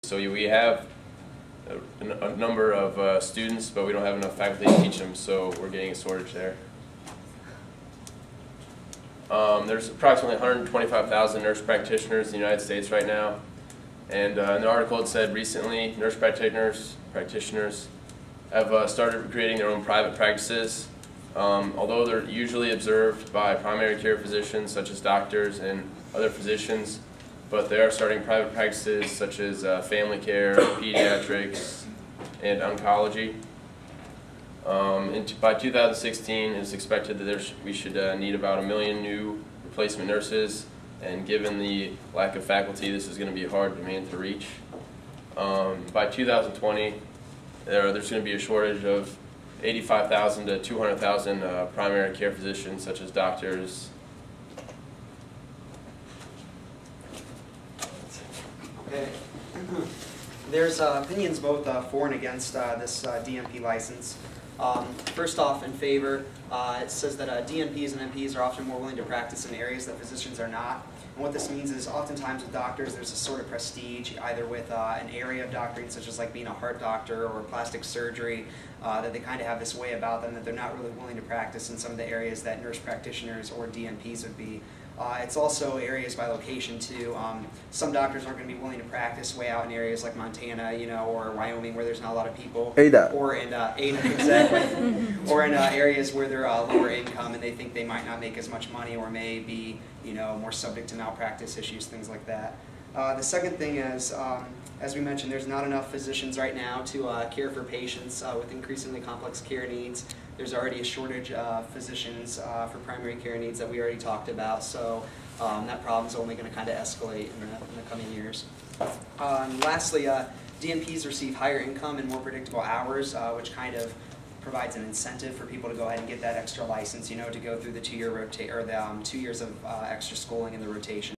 So we have a number of students, but we don't have enough faculty to teach them, so we're getting a shortage there. There's approximately 125,000 nurse practitioners in the United States right now, and in the article it said recently nurse practitioners have started creating their own private practices. Although they're usually observed by primary care physicians such as doctors and other physicians, but they are starting private practices such as family care, pediatrics, and oncology. By 2016, it's expected that we should need about 1 million new replacement nurses, and given the lack of faculty, this is going to be a hard demand to reach. By 2020, there's going to be a shortage of 85,000 to 200,000 primary care physicians such as doctors. Okay. There's opinions both for and against this DNP license. First off, in favor, it says that DNPs and NPs are often more willing to practice in areas that physicians are not. And what this means is oftentimes with doctors there's a sort of prestige either with an area of doctoring such as like being a heart doctor or plastic surgery, that they kind of have this way about them that they're not really willing to practice in some of the areas that nurse practitioners or DNPs would be. It's also areas by location too. Some doctors aren't going to be willing to practice way out in areas like Montana, or Wyoming where there's not a lot of people. Ada. Or in Ada, exactly. Or in areas where they're lower income and they think they might not make as much money or may be, more subject to malpractice issues, things like that. The second thing is, as we mentioned, there's not enough physicians right now to care for patients with increasingly complex care needs. There's already a shortage of physicians for primary care needs that we already talked about, so that problem's only going to kind of escalate in the coming years. And lastly, DNPs receive higher income and more predictable hours, which kind of provides an incentive for people to go ahead and get that extra license, to go through the 2 years of extra schooling in the rotation.